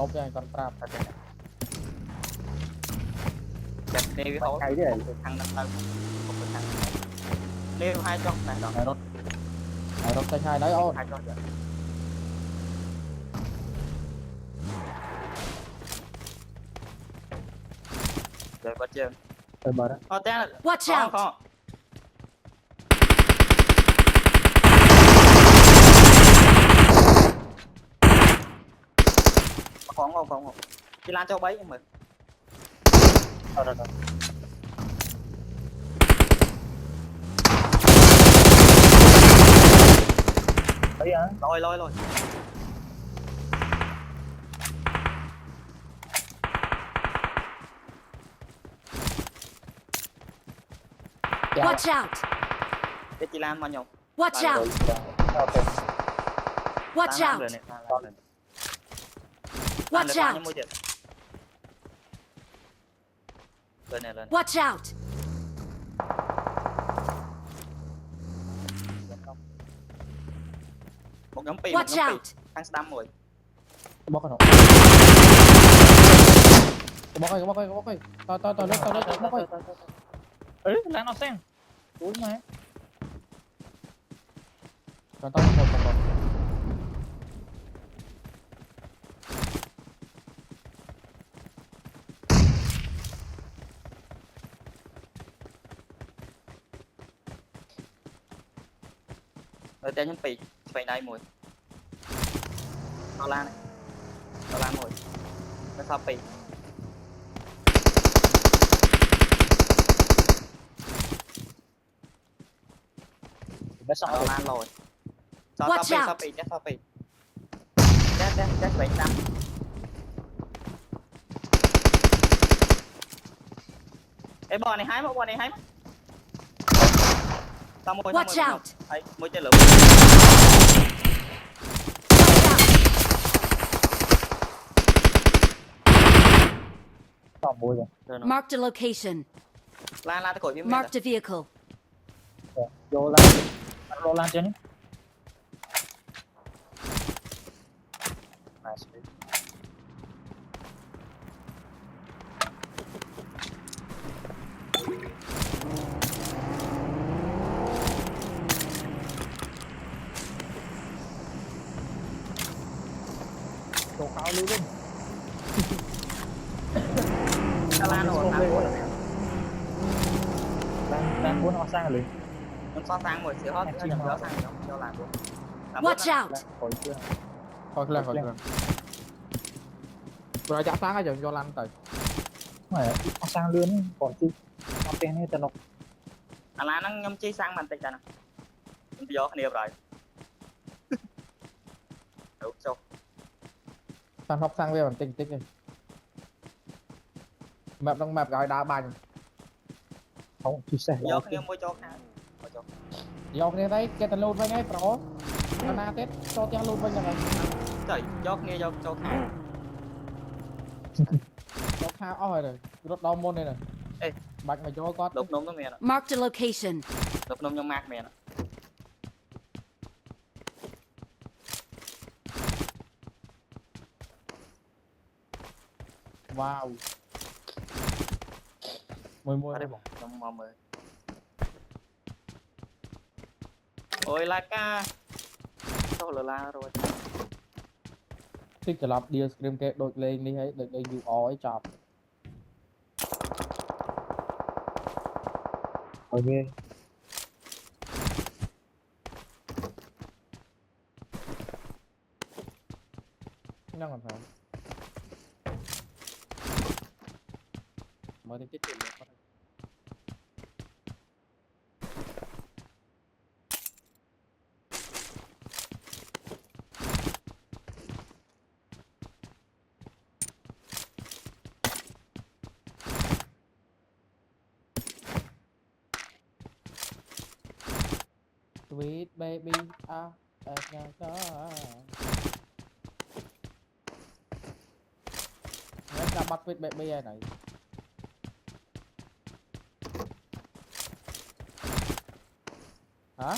hộp cho anh còn prap chặt nêu hổ hay đấy thằng năm tao một thằng nêu hai trong này đó rốt tay hai đấy ô hai trong rồi bắt chưa rồi bờ đó té Watch out. Không chỉ lan cho bấy nhưng mà rồi thấy á lôi Watch out. cái chỉ lan mà nhộng Watch out. ok Watch out. Watch out. lên Watch out. một nhóm pì Watch out. thằng đâm rồi bóc cái bóc ơi to lên bóc ơi lan nó xem túi mà còn to một rồi tên nhóm pì phải đây mùi to lan mùi nó sao pì nó xong to lan rồi sao pì chết phải đâm cái bò này hái mà tao môi Watch out. ấy môi chơi lửa xong mùi rồi Marked a location. lan tới cội với Marked a vehicle. vô lan trên nice đồ khảo lưu luôn lan rồi lan cuốn nó sang rồi mình so sang rồi xíu hết nó sang cho làm luôn Watch out. khỏi chưa coi lên rồi chạm sáng rồi cho lăn tới mà nó sang lươn còn chứ nó tên này tao nó lan nó nhâm chi sang mình tịch nè mình vô cái rồi đúng không sang hộp sang về bằng tinh đi map trong map gọi đá bành không chia sẻ vô cái môi cho khác vô cái đấy cái tần luôn với ngay pro nó na tết cho tiền luôn với nhau trời vô nghe vô cho khác cho khá oi rồi rốt đau môn đây này bạch mà cho có lục nôm nó mẹ nè Marked a location. lục nôm trong mát mẹ nè wow mười đây trong mò mười ôi la ca sao là rồi thích lập đi stream cái đội lên đi hay đội lên dù ói chọc ok nó còn phải mới đến cái chuyện này sweet baby ở nhà có nhớ ra bắt sweet baby này hả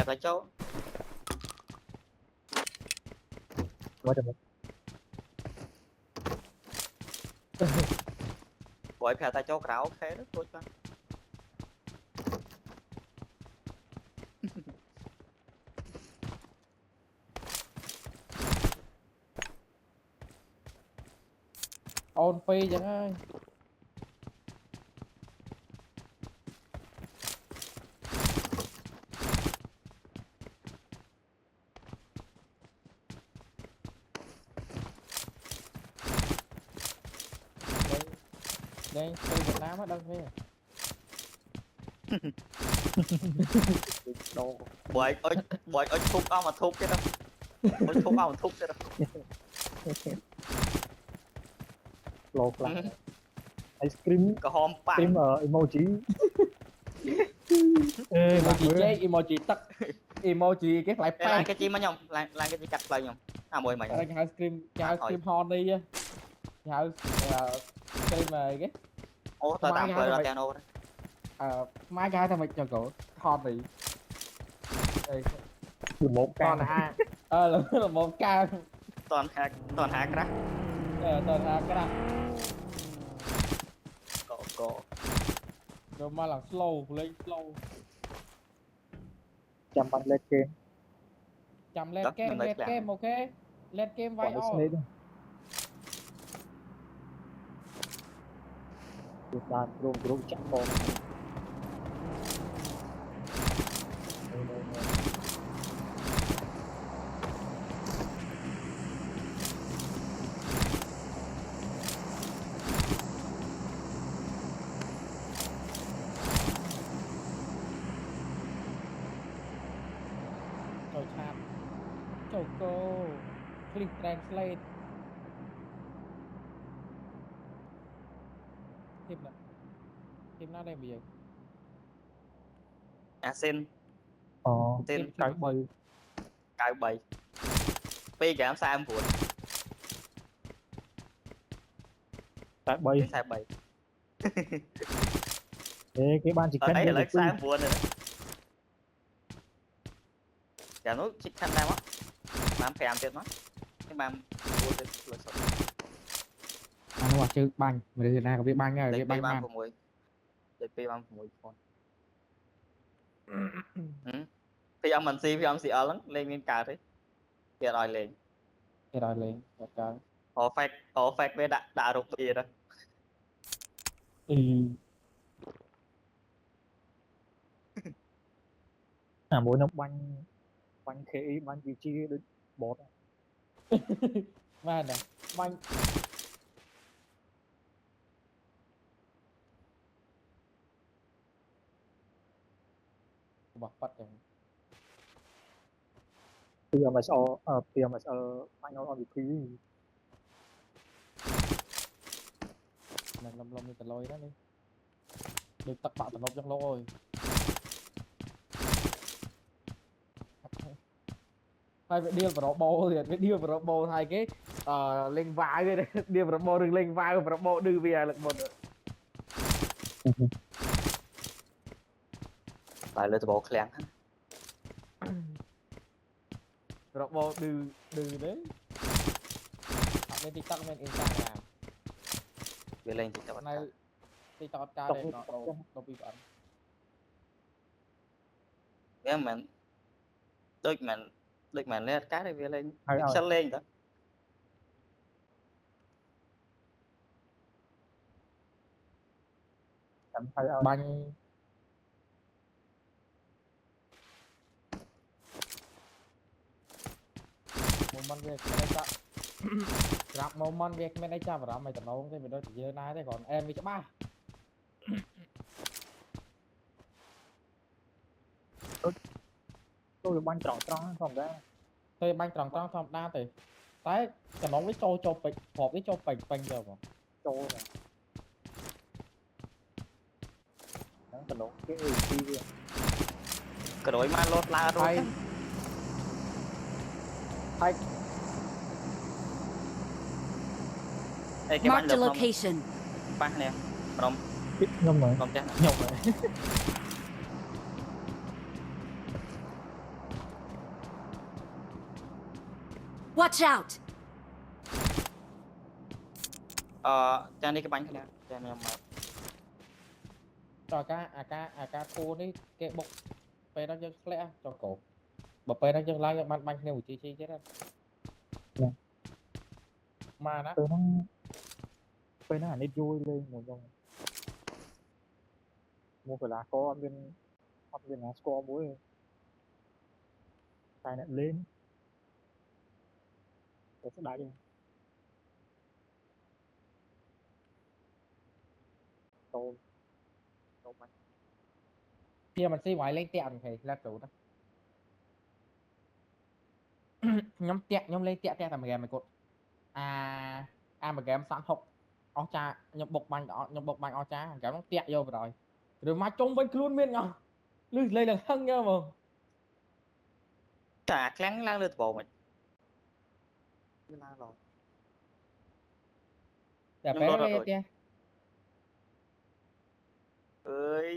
lại chỗ quá trời. bởi phải tại chỗ cáo ok đó tôi cho ôn phi chẳng ơi đây phi Việt Nam á đâu phi Đồ bởi ơi thúc ông mà thúc cái đâu ơi thúc ông mà thúc cái đâu lột lại ice cream có hôm cream bằng emoji. Ê bạn emoji ơi, chế emoji tắt emoji cái lại đây là pan cái chi mà nhom là cái chi cắt lại nhom à mồi mày cái ice cream cái ice thôi cream honey á cái cream mà cái ô tao mai tạm cái lời thằng là mày piano đó mai cái thằng mày cho cậu honey một toàn can A là một ca toàn hack ra toàn A cái đó có rồi mà làm slow lên slow chăm bánh lên game chăm đó mình lấy let làm game ok let game còn vai cái all snake Việt Nam gồm chạm bom. rồi chat chào cô click translate thêm nó đây bây giờ à xin Ờ xin cái bay cái bầy pi cái sao em buồn cái bay cái sao bầy Ê, cái ban chỉ ở cần đấy đưa là được sao em buồn rồi đấy cả nó chỉ khăn nào á làm phèm tiền nó cái bàn buồn được là sợ nó bảo chứ banh người nào có biết banh rồi đây biết pi banh bàn man của mùi đây pi bàn của mùi con phi ông xì ở lắm lên lên cả đấy kia rồi lên thì rồi liền ok họ phạt với đã rụt gì đó ừ. mỗi nó banh banh khế banh gì chi đến bọt man nè banh bật bật rồi PMS banh nó bị quý mình lom như tờ lôi đó đi được tắt bạo tầm lông trong lôi hai cái điên vào robot thì cái điên vào robot hai cái lên vai cái đấy điên vào robot đừng lên vai vào robot đưa về lực một lại lên bộ kháng robot đưa đấy lên tiktok lên instagram về lên thì các này bạn tiktok ca đây nó đâu bị bẩn nếu mình mình lên cái này về lên hay rồi sẽ lên đó cảm thấy banh moment việc cái này chắc gặp moment việc cái này chắc vào mày tập nấu cái video chỉ nai thế còn em với chắc ba tôi được banh tròn tròn không ra tôi banh tròn tròn không đa thì tại cái nóng với cho bệnh hộp với cho bệnh bệnh rồi mà cho này nó cần nó cái chi cái đối mà lót la rồi hay hay đây cái bánh Marked a lợp không location. bác nè rồng ít ngâm rồi rồng chắc nhộng rồi Watch out! ចានេះក្បាញ់គ្នាចាខ្ញុំមក តើអាការគោនេះគេបុកពេលđóយើងធ្លាក់ចុះកោបើពេលđóយើងឡើងយើងបានបាញ់គ្នាមួយជីទៀតណាមកណា ពេលហ្នឹងអានេះយួយលេងមួយខ្ញុំមកកីឡាករអត់មានណាស្គាល់មួយតែអ្នកលេងទៅស្ដាច់តូនបាញ់ kia mình sẽ gọi lên tiệm thì là chủ đó nhóm lên tiệm tạm game mày cột mà game sáng học ó cha nhóm bộc banh ó cha cái nó tiệm vô rồi rồi mà trông vẫn luôn miên nhau lư lên là hăng nhau mà ចាខ្លាំងឡើងលើត្បូងមិនឡើងឡង để Nhưng bé lột lên rồi. tia អើយ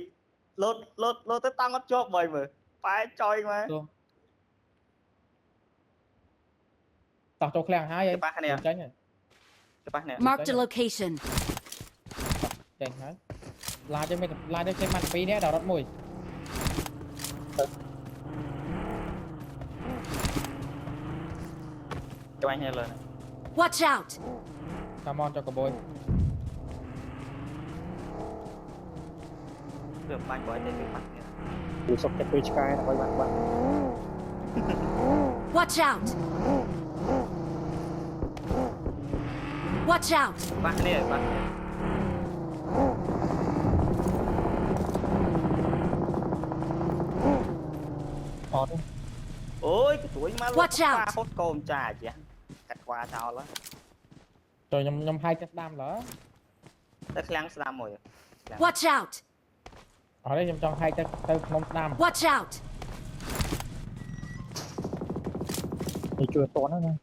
លោតទៅតាំងអត់ជាប់បីមើលប៉ែចុយមក tao cho khang hai vậy ច្បាស់គ្នា tránh rồi ច្បាស់គ្នា Marked a location. tránh hết la cho mình pí nè đào đất mùi ច្បាស់គ្នាលើ Watch out! come on cho cả bôi គឺបាញ់បើតែគឺបាញ់គ្នា គឺសុកតែពេលឆ្កែដើម្បីបាញ់ Watch out! Watch out! បាញ់គ្នាបាញ់គ្នា អត់ អូយគឺទួយមក Watch out ហត់កូនចាចាកាត់ខ្វាចោលហើយ rồi nhom hai chất đam lỡ តែខ្លាំងស្ដាំមួយ Watch out! ở đây nhom trong hai chất từ mông đam Watch out! នេះជួយតន់ហ្នឹង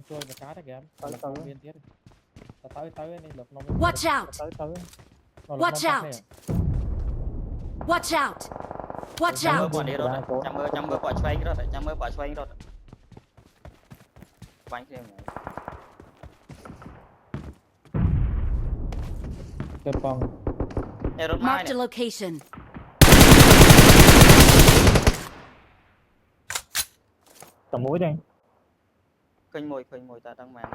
chơi một cái đó kìa Tới, tới. viên tiết tới này lục nông Watch out! ទៅ Watch out! Watch out! Watch ចាំមើល out! bọnនេះរត់ចាំមើលbọnឆ្វេងរត់ចាំមើលbọnឆ្វេងរត់បាញ់គ្នាហ្មង chơi phong ឯរត់មក Marked a location. តែមួយទេ ឃើញមួយតើដឹងមែន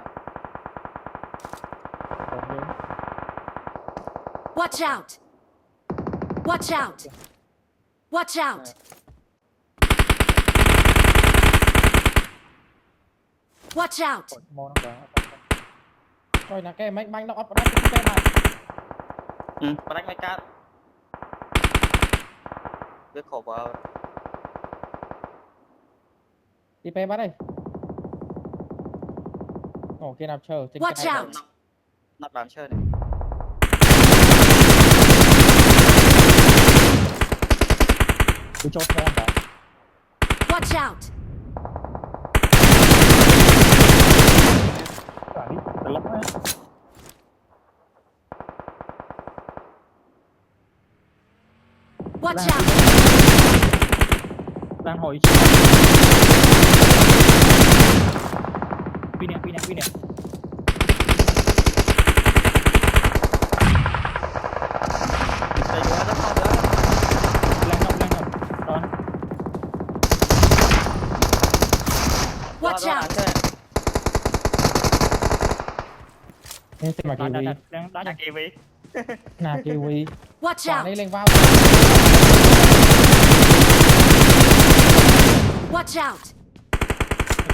Watch out! Watch out! Watch out! Watch out! មកហ្នឹង rồi là cái máy banh nó ấp đắp cái này បាច់មិនកើតវា cover đi pe bắt đây ồ kia nào chờ trên Watch cái out! ណាត់ដើមឈើនេះ គឺចូលថ្មតា Watch out! អានេះត្រឡប់ណា Watch out! ឡើងហុយពីរនាក់ ទៅយល់ទៅផងទៅ ឡើងដល់ដល់ Watch out! Ê, xem mà ដល់ kiwi ឡើងដាច់ ចាគេវិញ là kiwi Watch quả out! này lên vào Watch out!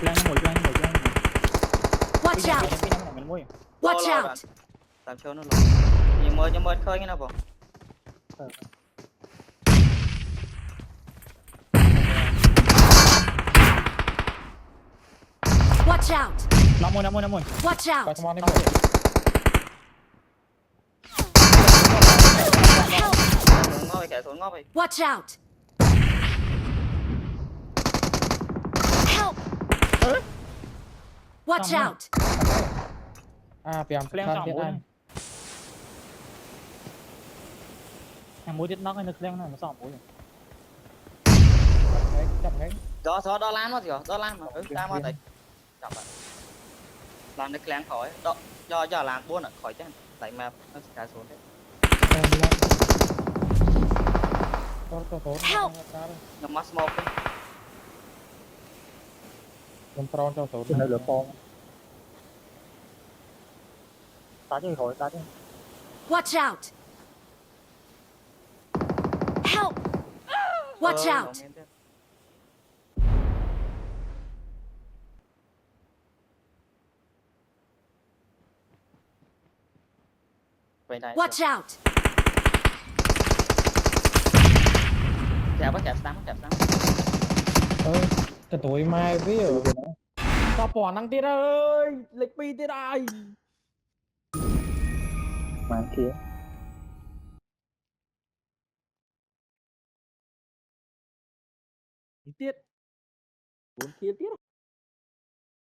ឡើងមួយ Watch out! ពីរនាក់មិនមួយ Watch out! តាមឈើនោះខ្ញុំមើលឃើញណាបង Watch out! ណាមួយ Watch coi out! come on đi ងើយកែសួនងើយ Watch out! Help! Watch out! à bèm ឃ្លាំង thân ចង់ tiết មួយ anh តែមួយទៀតណក់នៅឃ្លាំងហ្នឹងមិនសោះមួយ đấy chậm đấy gió đó lan mất rồi đó lan mà ra mà tại chậm lại làm được láng khỏi đó do làm buôn ở khỏi chứ tại mà nó cả xuống đấy Help! nhưng mà smoke đấy ខ្ញុំប្រនចូលចូល Cái này lửa con. Tá chứ khỏi tá chứ. Watch out! Help! Watch out! vậy này Watch out! chạm bắt chạm tám អើកន្ទួយម៉ែវាតពណ៌ហ្នឹងទៀតអើយលេខ2ទៀតហើយ Mà kia. ទៀត4 ទៀត